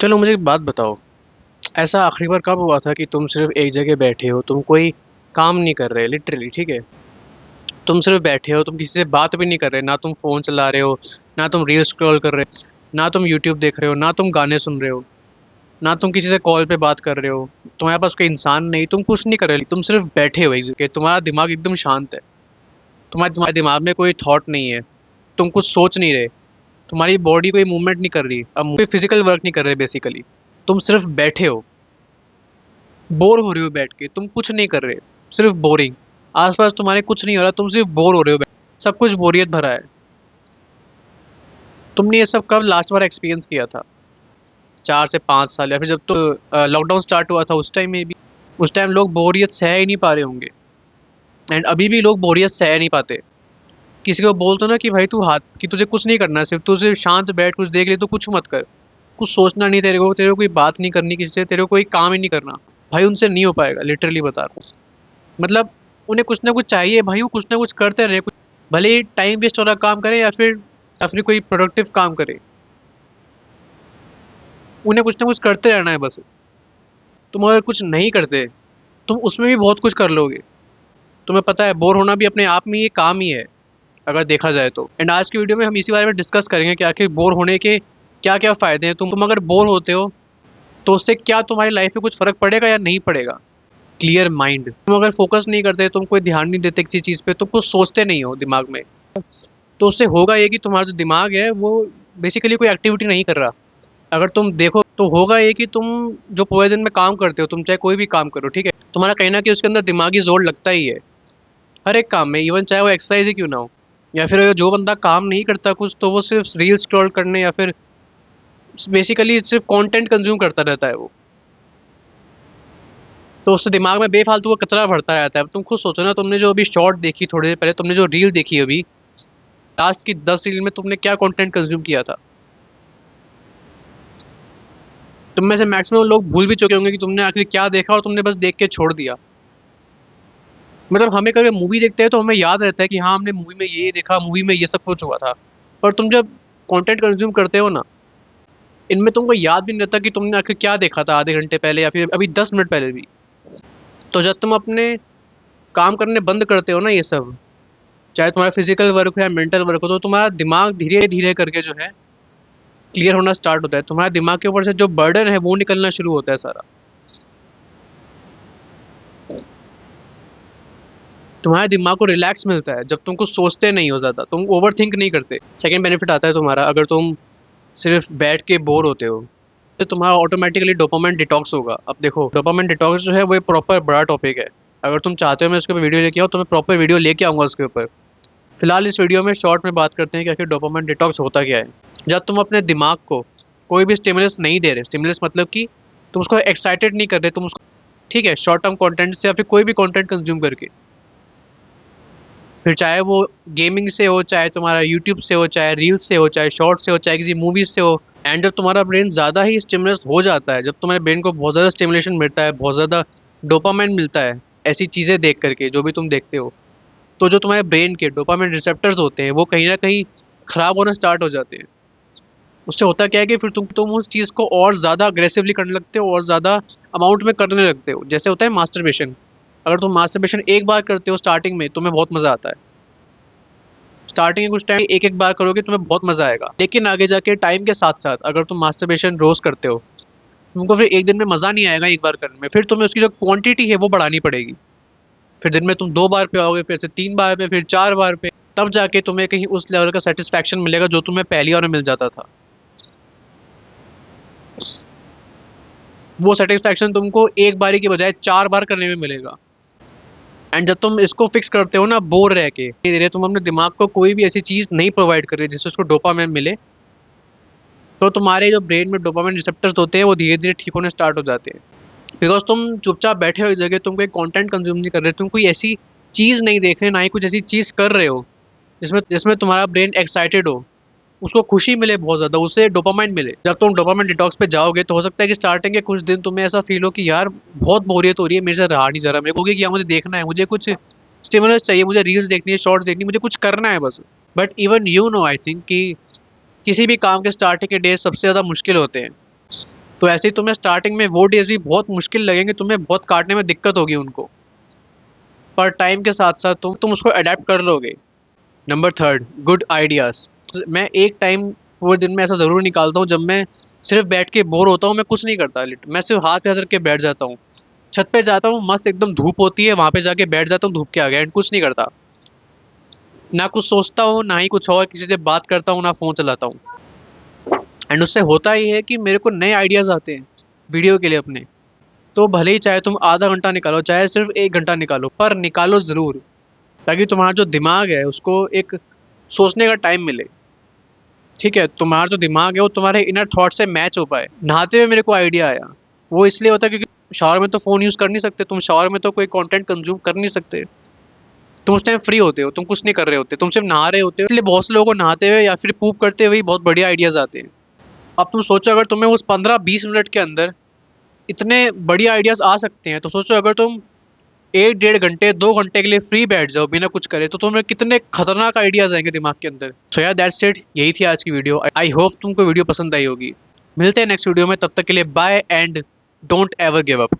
चलो मुझे एक बात बताओ। ऐसा आखिरी बार कब हुआ था कि तुम सिर्फ एक जगह बैठे हो, तुम कोई काम नहीं कर रहे, लिटरली, ठीक है। तुम सिर्फ बैठे हो, तुम किसी से बात भी नहीं कर रहे, ना तुम फोन चला रहे हो, ना तुम रील स्क्रॉल कर रहे हो, ना तुम यूट्यूब देख रहे हो, ना तुम गाने सुन रहे हो, ना तुम किसी से कॉल पे बात कर रहे हो। तुम्हारे पास कोई इंसान नहीं, तुम कुछ नहीं कर रहे, तुम सिर्फ बैठे हो एक जगह। तुम्हारा दिमाग एकदम शांत है, तुम्हारे दिमाग में कोई थॉट नहीं है, तुम कुछ सोच नहीं रहे, तुम्हारी बॉडी कोई मूवमेंट नहीं कर रही, अब कोई फिजिकल वर्क नहीं कर रहे बेसिकली। तुम सिर्फ बैठे हो, बोर हो रहे हो बैठ के, तुम कुछ नहीं कर रहे, सिर्फ बोरिंग। आसपास तुम्हारे कुछ नहीं हो रहा, तुम सिर्फ बोर हो रहे हो, सब कुछ बोरियत भरा है। तुमने ये सब कब लास्ट बार एक्सपीरियंस किया था? 4 से 5 साल, या फिर जब तो लॉकडाउन स्टार्ट हुआ था उस टाइम में भी? उस टाइम लोग बोरियत सह ही नहीं पा रहे होंगे, एंड अभी भी लोग बोरियत सह नहीं पाते। किसी को बोल दो ना कि भाई तू हाथ कि तुझे कुछ नहीं करना, सिर्फ तू सिर्फ शांत बैठ, कुछ देख ले, तो कुछ मत कर, कुछ सोचना नहीं, तेरे को कोई बात नहीं करनी किसी से, तेरे को कोई काम ही नहीं करना। भाई उनसे नहीं हो पाएगा, लिटरली बता रहा हूँ। मतलब उन्हें कुछ ना कुछ चाहिए भाई, वो कुछ ना कुछ करते रहे, भले ही टाइम वेस्ट वाला काम करे या फिर कोई प्रोडक्टिव काम करे, उन्हें कुछ ना कुछ करते रहना है बस। तुम अगर कुछ नहीं करते, तुम उसमें भी बहुत कुछ कर लोगे। तुम्हें पता है, बोर होना भी अपने आप में ये काम ही है, अगर देखा जाए तो। एंड आज की वीडियो में हम इसी बारे में डिस्कस करेंगे कि आखिर बोर होने के क्या क्या फ़ायदे हैं। तुम अगर बोर होते हो तो उससे क्या तुम्हारी लाइफ में कुछ फ़र्क पड़ेगा या नहीं पड़ेगा। क्लियर माइंड, तुम अगर फोकस नहीं करते, तुम कोई ध्यान नहीं देते किसी चीज़ पे, तुम कुछ सोचते नहीं हो दिमाग में, तो उससे होगा ये कि तुम्हारा जो दिमाग है वो बेसिकली कोई एक्टिविटी नहीं कर रहा। अगर तुम देखो तो होगा ये कि तुम जो पूरे दिन में काम करते हो, तुम चाहे कोई भी काम करो, ठीक है, तुम्हारा कहीं ना कहीं उसके अंदर दिमागी जोर लगता ही है, हर एक काम में, इवन चाहे वो एक्सरसाइज ही क्यों ना हो। या फिर जो बंदा काम नहीं करता कुछ, तो वो सिर्फ रील स्क्रॉल करने या फिर बेसिकली सिर्फ कंटेंट कंज्यूम करता रहता है वो, तो उससे दिमाग में बेफालतू का कचरा भरता रहता है। अब तुम खुद सोचो ना, तुमने जो अभी शॉर्ट देखी थोड़ी देर पहले, तुमने जो रील देखी अभी, लास्ट की 10 रील में तुमने क्या कंटेंट कंज्यूम किया था? तुम में से मैक्सिमम लोग भूल भी चुके होंगे कि तुमने आखिर क्या देखा, और तुमने बस देख के छोड़ दिया। मतलब हमें कभी मूवी देखते हैं तो हमें याद रहता है कि हाँ हमने मूवी में ये देखा, मूवी में ये सब कुछ हुआ था, पर तुम जब कंटेंट कंज्यूम करते हो ना, इनमें तुमको याद भी नहीं रहता कि तुमने आखिर क्या देखा था आधे घंटे पहले या फिर अभी 10 मिनट पहले भी। तो जब तुम अपने काम करने बंद करते हो ना ये सब, चाहे तुम्हारा फिजिकल वर्क हो या मेंटल वर्क हो, तो तुम्हारा दिमाग धीरे धीरे करके जो है क्लियर होना स्टार्ट होता है। तुम्हारे दिमाग के ऊपर से जो बर्डन है वो निकलना शुरू होता है सारा। तुम्हारे दिमाग को रिलैक्स मिलता है जब तुम कुछ सोचते नहीं हो, ज़्यादा तुम ओवर थिंक नहीं करते। सेकेंड बेनिफिट आता है तुम्हारा, अगर तुम सिर्फ बैठ के बोर होते हो, तो तुम्हारा ऑटोमेटिकली डोपामाइन डिटॉक्स होगा। अब देखो, डोपामाइन डिटॉक्स जो है वो एक प्रॉपर बड़ा टॉपिक है। अगर तुम चाहते हो मैं उसके ऊपर वीडियो लेके आऊँ, तो मैं प्रॉपर वीडियो लेके आऊँगा उसके ऊपर। फिलहाल इस वीडियो में शॉर्ट में बात करते हैं कि आखिर डोपामाइन डिटॉक्स होता क्या है। जब तुम अपने दिमाग को कोई भी स्टिमुलस नहीं दे रहे, स्टिमुलस मतलब कि तुम उसको एक्साइटेड नहीं कर रहे, तुम उसको, ठीक है, शॉर्ट टर्म कंटेंट से या फिर कोई भी कंटेंट कंज्यूम करके, फिर चाहे वो गेमिंग से हो, चाहे तुम्हारा यूट्यूब से हो, चाहे रील्स से हो, चाहे शॉर्ट से हो, चाहे किसी मूवीज से हो। एंड जब तुम्हारा ब्रेन ज़्यादा ही स्टिमुलस हो जाता है, जब तुम्हारे ब्रेन को बहुत ज़्यादा स्टिमुलेशन मिलता है, बहुत ज़्यादा डोपामाइन मिलता है ऐसी चीज़ें देख करके, जो भी तुम देखते हो, तो जो तुम्हारे ब्रेन के डोपामाइन रिसेप्टर्स होते हैं वो कहीं ना कहीं ख़राब होना स्टार्ट हो जाते हैं। उससे होता क्या है कि फिर तुम उस चीज़ को और ज़्यादा अग्रेसिवली करने लगते हो, और ज़्यादा अमाउंट में करने लगते हो। जैसे होता है मास्टरबेशन, अगर तुम मास्टरबेशन एक बार करते हो स्टार्टिंग में, तुम्हें बहुत मज़ा आता है। स्टार्टिंग के कुछ टाइम एक एक बार करोगे तुम्हें बहुत मज़ा आएगा, लेकिन आगे जाके टाइम के साथ साथ अगर तुम मास्टरबेशन रोज करते हो, तुमको फिर एक दिन में मज़ा नहीं आएगा एक बार करने में, फिर तुम्हें उसकी जो क्वांटिटी है वो बढ़ानी पड़ेगी। फिर दिन में तुम 2 बार पे आओगे, फिर से 3 बार पे, फिर 4 बार पे, तब जाके तुम्हें कहीं उस लेवल का सेटिस्फैक्शन मिलेगा जो तुम्हें पहली बार में मिल जाता था। वो सेटिस्फैक्शन तुमको एक बारी के बजाय 4 बार करने में मिलेगा। एंड जब तुम इसको फिक्स करते हो ना, बोर रह के धीरे धीरे तुम अपने दिमाग को कोई भी ऐसी चीज़ नहीं प्रोवाइड कर रहे जिससे उसको डोपामाइन मिले, तो तुम्हारे जो ब्रेन में डोपामाइन रिसेप्टर्स होते हैं वो धीरे धीरे ठीक होने स्टार्ट हो जाते हैं। बिकॉज तुम चुपचाप बैठे हो इस जगह, तुम कोई कंटेंट कंज्यूम नहीं कर रहे, तुम कोई ऐसी चीज़ नहीं देख रहे, ना ही कुछ ऐसी चीज़ कर रहे हो जिसमें जिसमें तुम्हारा ब्रेन एक्साइटेड हो, उसको खुशी मिले बहुत ज़्यादा, उससे डोपामाइन मिले। जब तुम डोपामाइन डिटॉक्स पे जाओगे तो हो सकता है कि स्टार्टिंग के कुछ दिन तुम्हें ऐसा फील हो कि यार बहुत बोरियत हो रही है, मेरे से रहा नहीं जा रहा, मेरे को कि यार मुझे देखना है, मुझे कुछ स्टिमुलस चाहिए, मुझे रील्स देखनी है, शॉर्ट्स देखनी है, मुझे कुछ करना है बस। बट इवन आई थिंक कि किसी भी काम के स्टार्टिंग के डेज सबसे ज़्यादा मुश्किल होते हैं। तो ऐसे ही तुम्हें स्टार्टिंग में वो डेज भी बहुत मुश्किल लगेंगे, तुम्हें बहुत काटने में दिक्कत होगी उनको, पर टाइम के साथ साथ तुम उसको अडेप्ट कर लोगे। Number third, good ideas. मैं एक टाइम पूरे दिन में ऐसा ज़रूर निकालता हूँ जब मैं सिर्फ बैठ के बोर होता हूँ, मैं कुछ नहीं करता, मैं सिर्फ हाथ पैर के बैठ जाता हूँ, छत पे जाता हूँ, मस्त एकदम धूप होती है, वहाँ पे जाके बैठ जाता हूँ धूप के आगे एंड कुछ नहीं करता, ना कुछ सोचता हूँ ना ही कुछ और किसी से बात करता हूँ ना फ़ोन चलाता हूँ। एंड उससे होता ही है कि मेरे को नए आइडियाज़ आते हैं वीडियो के लिए अपने। तो भले ही चाहे तुम आधा घंटा निकालो चाहे सिर्फ एक घंटा निकालो, पर निकालो ज़रूर, ताकि तुम्हारा जो दिमाग है उसको एक सोचने का टाइम मिले। ठीक है, तुम्हारा जो दिमाग है वो तुम्हारे इनर थॉट से मैच हो पाए। नहाते हुए मेरे को आइडिया आया, वो इसलिए होता है क्योंकि शावर में तो फ़ोन यूज़ कर नहीं सकते, तुम शावर में तो कोई कंटेंट कंज्यूम कर नहीं सकते, तुम उस टाइम फ्री होते हो, तुम कुछ नहीं कर रहे होते, तुम सिर्फ नहा रहे होते हो, इसलिए बहुत से लोगों को नहाते हुए या फिर पूप करते हुए ही बहुत बढ़िया आइडियाज़ आते हैं। अब तुम सोचो अगर तुम्हें उस 15-20 मिनट के अंदर इतने बढ़िया आइडियाज़ आ सकते हैं, तो सोचो अगर तुम 1 डेढ़ घंटे 2 घंटे के लिए फ्री बैठ जाओ बिना कुछ करे, तो तुम्हें कितने खतरनाक आइडियाज़ आएंगे दिमाग के अंदर। सो यार दैट्स इट, यही थी आज की वीडियो। आई होप तुमको वीडियो पसंद आई होगी। मिलते हैं नेक्स्ट वीडियो में, तब तक के लिए bye and don't ever give up.